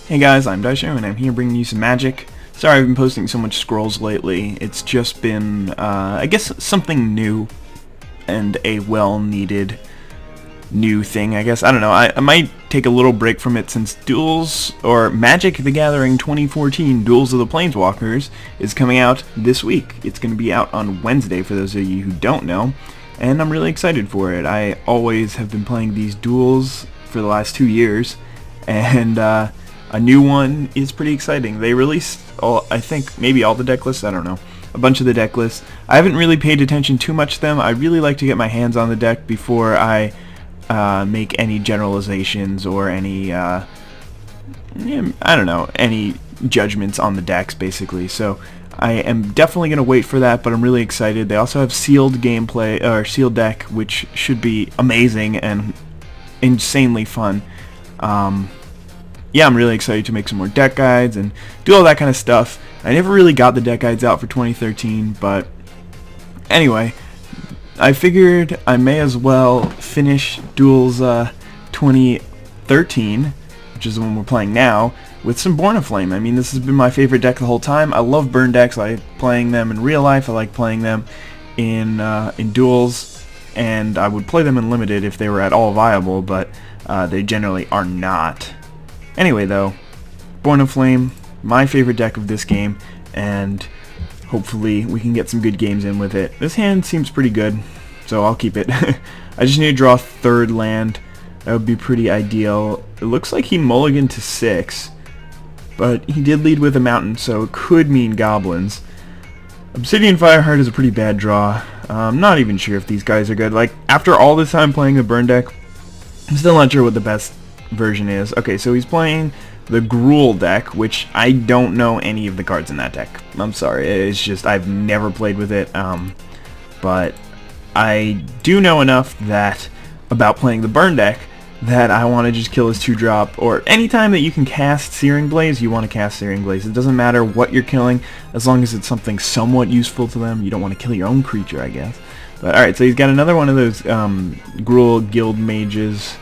Hey guys, I'm Izdaisho and I'm here bringing you some magic. Sorry I've been posting so much scrolls lately. It's just been, I guess, something new and a well-needed new thing, I guess. I don't know. I might take a little break from it since Duels, or Magic the Gathering 2014 Duels of the Planeswalkers is coming out this week. It's going to be out on Wednesday for those of you who don't know, and I'm really excited for it. I always have been playing these duels for the last 2 years, and a new one is pretty exciting. They released, I think, maybe all the deck lists, I don't know, a bunch of the deck lists. I haven't really paid attention too much to them. I really like to get my hands on the deck before I make any generalizations or any, I don't know, any judgments on the decks, basically. So I am definitely going to wait for that, but I'm really excited. They also have sealed gameplay, or sealed deck, which should be amazing and insanely fun. Yeah, I'm really excited to make some more deck guides and do all that kind of stuff. I never really got the deck guides out for 2013, but anyway, I figured I may as well finish Duels 2013, which is the one we're playing now, with some Born Aflame. I mean, this has been my favorite deck the whole time. I love burn decks. I like playing them in real life. I like playing them in Duels, and I would play them in Limited if they were at all viable, but they generally are not. Anyway, though, Born Aflame, my favorite deck of this game, and hopefully we can get some good games in with it. This hand seems pretty good, so I'll keep it. I just need to draw a third land. That would be pretty ideal. It looks like he mulliganed to 6, but he did lead with a mountain, so it could mean goblins. Obsidian Fireheart is a pretty bad draw. I'm not even sure if these guys are good. Like, after all this time playing the burn deck, I'm still not sure what the best version is. Okay, so he's playing the Gruul deck, which I don't know any of the cards in that deck. I'm sorry, it's just I've never played with it, but I do know enough that about playing the burn deck that I want to just kill his 2-drop, or anytime that you can cast Searing Blaze, you want to cast Searing Blaze. It doesn't matter what you're killing, as long as it's something somewhat useful to them. You don't want to kill your own creature, I guess. But alright, so he's got another one of those Gruul Guild Mages.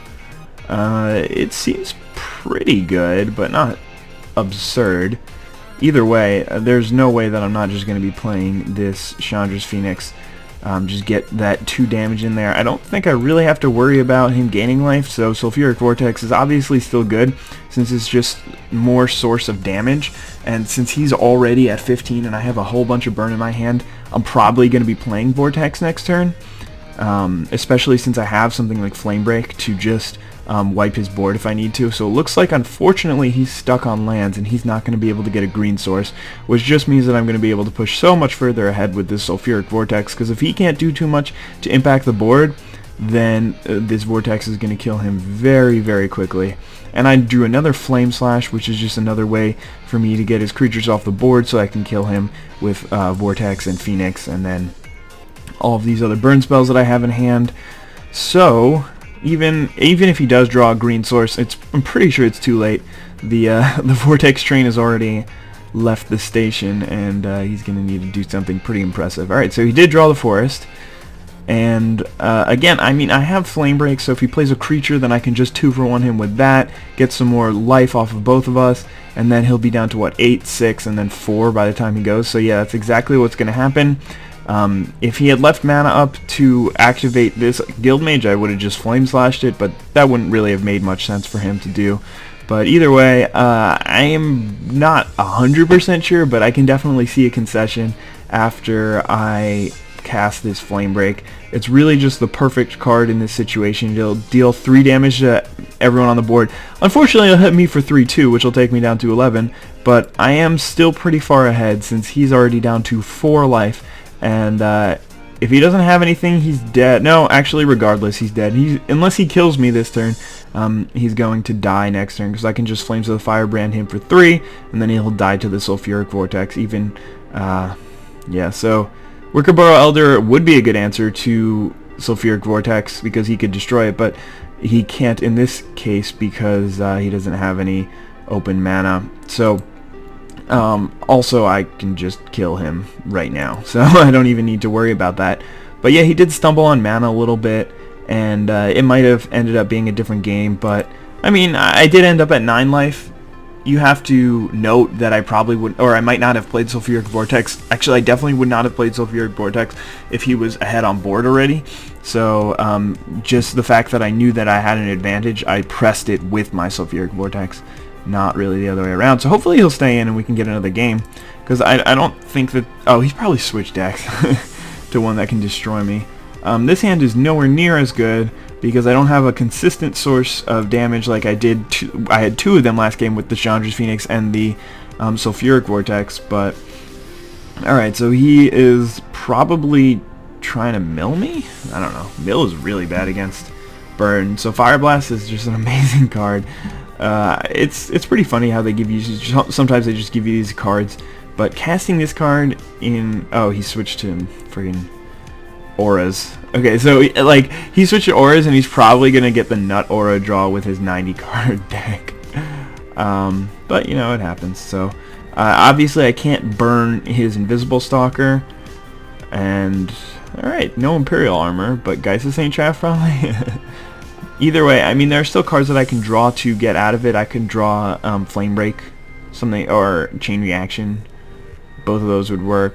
It seems pretty good, but not absurd. Either way, there's no way that I'm not just going to be playing this Chandra's Phoenix. Just get that 2 damage in there. I don't think I really have to worry about him gaining life, so Sulfuric Vortex is obviously still good, since it's just more source of damage, and since he's already at 15 and I have a whole bunch of burn in my hand, I'm probably going to be playing Vortex next turn, especially since I have something like Flame Break to just wipe his board if I need to. So it looks like, unfortunately, he's stuck on lands and he's not going to be able to get a green source, which just means that I'm going to be able to push so much further ahead with this Sulfuric Vortex, because if he can't do too much to impact the board, then this Vortex is going to kill him very, very quickly. And I drew another Flame Slash, which is just another way for me to get his creatures off the board so I can kill him with Vortex and Phoenix, and then all of these other burn spells that I have in hand. So even if he does draw a green source, I'm pretty sure it's too late. The Vortex train has already left the station, and he's going to need to do something pretty impressive. Alright, so he did draw the forest, and again, I mean, I have Flame Break, so if he plays a creature, then I can just 2-for-1 him with that, get some more life off of both of us, and then he'll be down to, what, 8, 6, and then 4 by the time he goes. So yeah, that's exactly what's going to happen. If he had left mana up to activate this Guild Mage, I would have just Flame Slashed it, but that wouldn't really have made much sense for him to do. But either way, I am not 100% sure, but I can definitely see a concession after I cast this Flame Break. It's really just the perfect card in this situation. It'll deal 3 damage to everyone on the board. Unfortunately, it'll hit me for 3 too, which will take me down to 11, but I am still pretty far ahead since he's already down to 4 life. And if he doesn't have anything, he's dead. No, actually, regardless, he's dead. Unless he kills me this turn, he's going to die next turn, because I can just Flames of the Firebrand him for 3, and then he'll die to the Sulfuric Vortex. Yeah, so Wickerboro Elder would be a good answer to Sulfuric Vortex, because he could destroy it, but he can't in this case because he doesn't have any open mana. So also, I can just kill him right now, so I don't even need to worry about that. But yeah, he did stumble on mana a little bit, and it might have ended up being a different game, but I mean, I did end up at 9 life, you have to note that I probably would, or I might not have played Sulfuric Vortex. Actually, I definitely would not have played Sulfuric Vortex if he was ahead on board already. So just the fact that I knew that I had an advantage, I pressed it with my Sulfuric Vortex, not really the other way around. So hopefully he'll stay in and we can get another game, because I don't think that... Oh, he's probably switched decks to one that can destroy me. This hand is nowhere near as good, because I don't have a consistent source of damage like I did. I had two of them last game with the Chandra's Phoenix and the Sulfuric Vortex, but... Alright, so he is probably trying to mill me? I don't know. Mill is really bad against burn, so Fire Blast is just an amazing card. It's pretty funny how they give you... Sometimes they just give you these cards, but casting this card in... Oh, he switched to friggin' auras. Okay, so like he switched to auras and he's probably gonna get the nut aura draw with his 90 card deck. But you know, it happens. So obviously I can't burn his invisible stalker, and alright, no Imperial armor, but Geisha Ain't Chaff probably. Either way, I mean, there are still cards that I can draw to get out of it. I can draw Flame Break, something, or Chain Reaction. Both of those would work.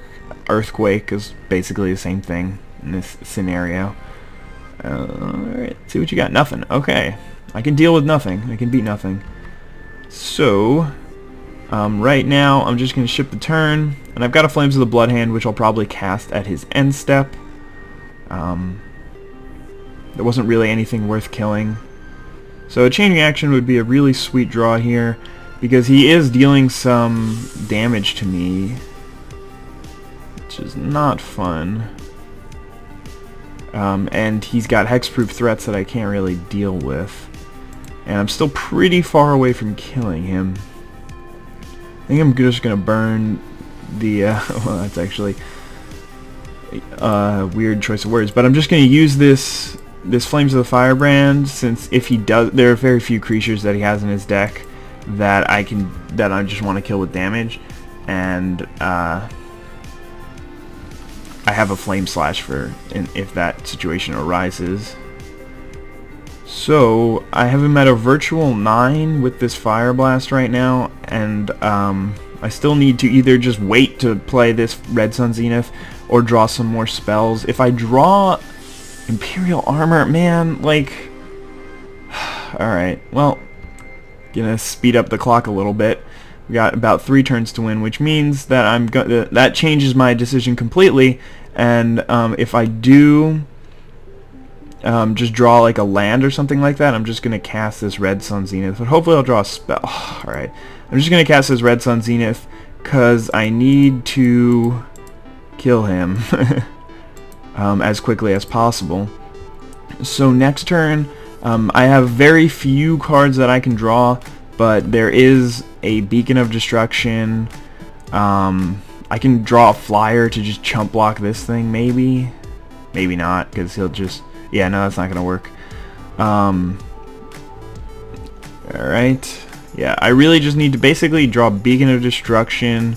Earthquake is basically the same thing in this scenario. Alright, see what you got. Nothing. Okay. I can deal with nothing. I can beat nothing. So, right now, I'm just going to ship the turn. And I've got a Flames of the Blood hand, which I'll probably cast at his end step. There wasn't really anything worth killing. So a Chain Reaction would be a really sweet draw here, because he is dealing some damage to me, which is not fun. And he's got hexproof threats that I can't really deal with. And I'm still pretty far away from killing him. I think I'm just going to burn the... well, that's actually a weird choice of words. But I'm just going to use this Flames of the Firebrand, since if he does... There are very few creatures that he has in his deck that I just want to kill with damage. And... I have a Flame Slash for if that situation arises. So I have him at a virtual 9 with this Fire Blast right now, and I still need to either just wait to play this Red Sun Zenith or draw some more spells. If I draw Imperial Armor, man, like... Alright, well, gonna speed up the clock a little bit. We got about 3 turns to win, which means that that changes my decision completely. And if I do just draw like a land or something like that, I'm just gonna cast this Red Sun Zenith. But hopefully I'll draw a spell. Oh, all right, I'm just gonna cast this Red Sun Zenith because I need to kill him as quickly as possible. So next turn, I have very few cards that I can draw, but there is a Beacon of Destruction. I can draw a flyer to just chump block this thing, maybe. Maybe not, because he'll just... Yeah, no, that's not going to work. Alright. Yeah, I really just need to basically draw Beacon of Destruction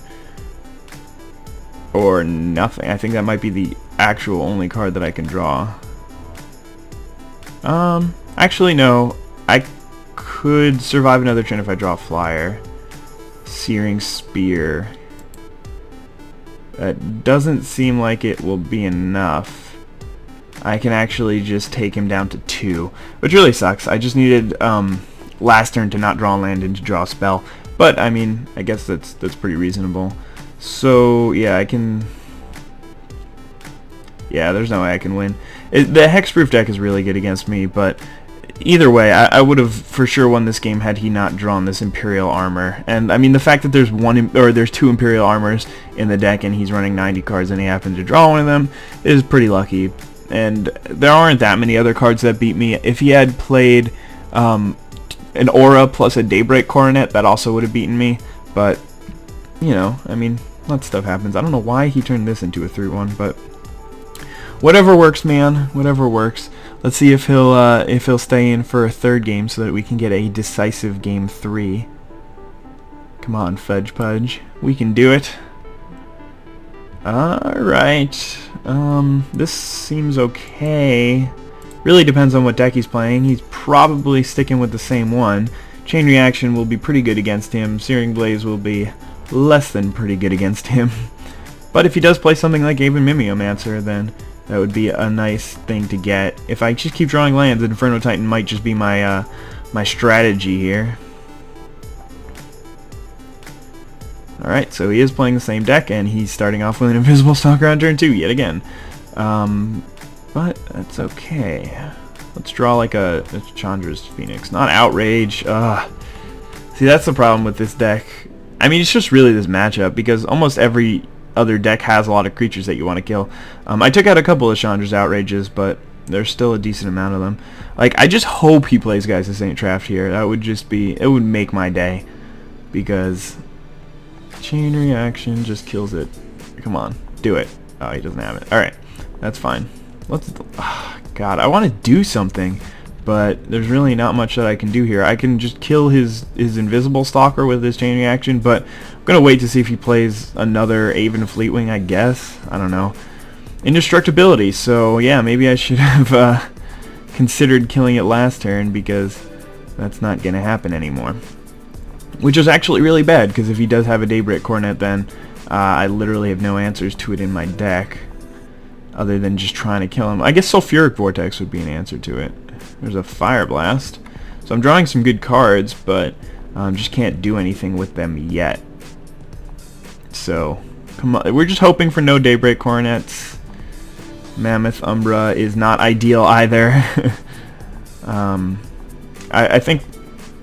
or nothing. I think that might be the actual only card that I can draw. Actually, no. I could survive another turn if I draw a flyer. Searing Spear. That doesn't seem like it will be enough. I can actually just take him down to 2, which really sucks. I just needed last turn to not draw land and to draw a spell. But I mean, I guess that's pretty reasonable. So yeah, I can... Yeah, there's no way I can win. The Hexproof deck is really good against me, but either way, I would have for sure won this game had he not drawn this Imperial Armor. And I mean, the fact that there's 2 Imperial Armors in the deck and he's running 90 cards and he happened to draw one of them is pretty lucky. And there aren't that many other cards that beat me. If he had played an Aura plus a Daybreak Coronet, that also would have beaten me. But, you know, I mean, that stuff happens. I don't know why he turned this into a 3-1, but whatever works, man. Whatever works. Let's see if he'll stay in for a 3rd game so that we can get a decisive game 3. Come on, Fudge Pudge. We can do it. Alright. This seems okay. Really depends on what deck he's playing. He's probably sticking with the same one, Chain Reaction will be pretty good against him. Searing Blaze will be less than pretty good against him. But if he does play something like Aven Mimeomancer, then that would be a nice thing to get. If I just keep drawing lands, Inferno Titan might just be my my strategy here. Alright, so he is playing the same deck, and he's starting off with an Invisible Stalker on turn 2 yet again. But that's okay. Let's draw like a Chandra's Phoenix. Not Outrage. See, that's the problem with this deck. I mean, it's just really this matchup, because almost every other deck has a lot of creatures that you want to kill. I took out a couple of Chandra's Outrages, but there's still a decent amount of them. Like, I just hope he plays Guys of Saint Traft here. That would just be, it would make my day, because Chain Reaction just kills it. Come on, do it. Oh, he doesn't have it. Alright, that's fine. Let's, God, I want to do something, but there's really not much that I can do here. I can just kill his Invisible Stalker with his Chain Reaction, but I'm going to wait to see if he plays another Aven Fleetwing, I guess. I don't know. Indestructibility, so yeah, maybe I should have considered killing it last turn, because that's not going to happen anymore. Which is actually really bad, because if he does have a Daybreak Coronet, then I literally have no answers to it in my deck, other than just trying to kill him. I guess Sulfuric Vortex would be an answer to it. There's a Fire Blast. So I'm drawing some good cards, but just can't do anything with them yet. So, come on. We're just hoping for no Daybreak Coronets. Mammoth Umbra is not ideal either. I think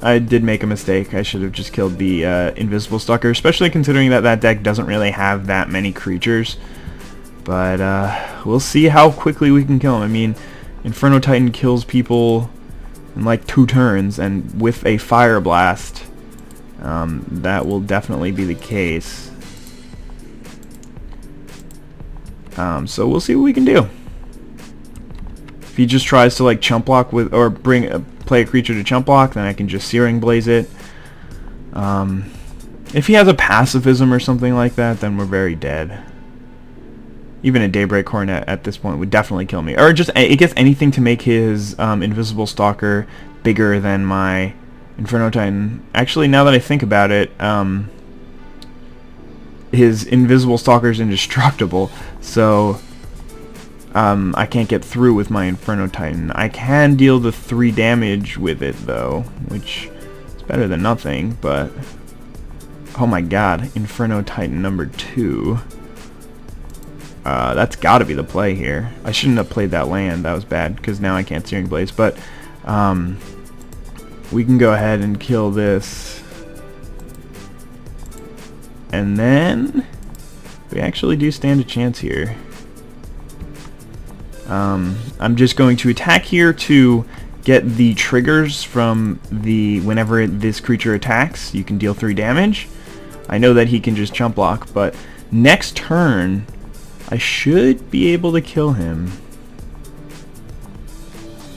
I did make a mistake. I should have just killed the Invisible Stalker, especially considering that that deck doesn't really have that many creatures. But we'll see how quickly we can kill him. I mean, Inferno Titan kills people in like 2 turns, and with a Fire Blast, that will definitely be the case. So we'll see what we can do. If he just tries to like chump block with, or play a creature to chump block, then I can just Searing Blaze it. If he has a pacifism or something like that, then we're very dead. Even a Daybreak Coronet at this point would definitely kill me. Or just, I guess, anything to make his Invisible Stalker bigger than my Inferno Titan. Actually, now that I think about it, his Invisible Stalker is indestructible, so I can't get through with my Inferno Titan. I can deal the 3 damage with it, though, which is better than nothing, but oh my god, Inferno Titan number 2. That's gotta be the play here. I shouldn't have played that land. That was bad, because now I can't Searing Blaze. But we can go ahead and kill this. And then we actually do stand a chance here. I'm just going to attack here to get the triggers from the whenever this creature attacks, you can deal 3 damage. I know that he can just chump block, but next turn I should be able to kill him,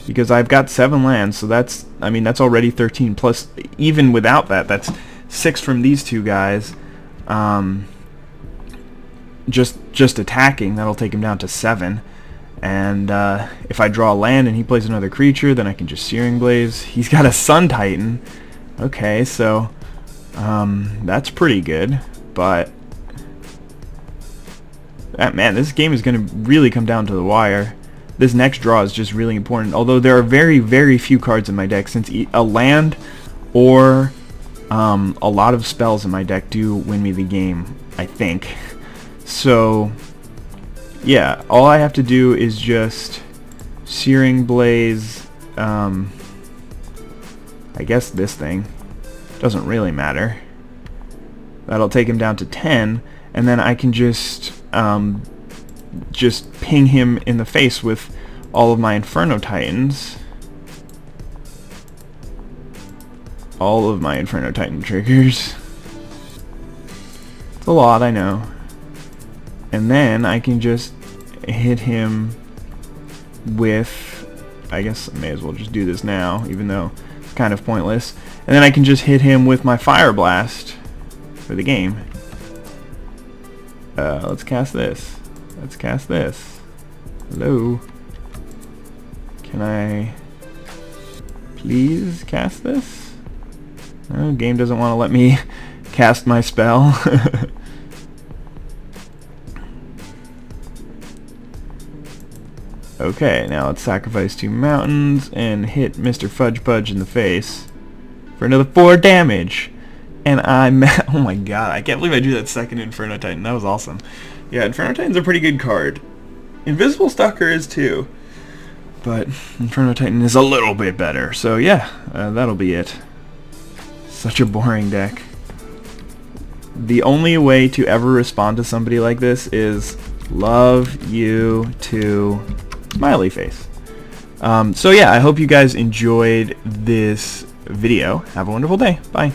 because I've got 7 lands, so that's, I mean, that's already 13, plus even without that, that's 6 from these 2 guys. Just attacking, that'll take him down to 7. And if I draw a land and he plays another creature, then I can just Searing Blaze. He's got a Sun Titan. Okay, so that's pretty good, but man, this game is going to really come down to the wire. This next draw is just really important, although there are very, very few cards in my deck, since a land or a lot of spells in my deck do win me the game, I think. So yeah, all I have to do is just Searing Blaze, I guess this thing. Doesn't really matter. That'll take him down to 10, and then I can just ping him in the face with all of my Inferno Titans. All of my Inferno Titan triggers. It's a lot, I know. And then I can just hit him with, I guess I may as well just do this now, even though it's kind of pointless. And then I can just hit him with my Fire Blast for the game. Let's cast this. Let's cast this. Hello. Can I please cast this? Oh, game doesn't want to let me cast my spell. Okay, now let's sacrifice 2 mountains and hit Mr. Fudge Budge in the face for another 4 damage. And oh my god, I can't believe I drew that second Inferno Titan. That was awesome. Yeah, Inferno Titan's a pretty good card. Invisible Stalker is too, but Inferno Titan is a little bit better. So yeah, that'll be it. Such a boring deck. The only way to ever respond to somebody like this is love you too, smiley face. So yeah, I hope you guys enjoyed this video. Have a wonderful day. Bye.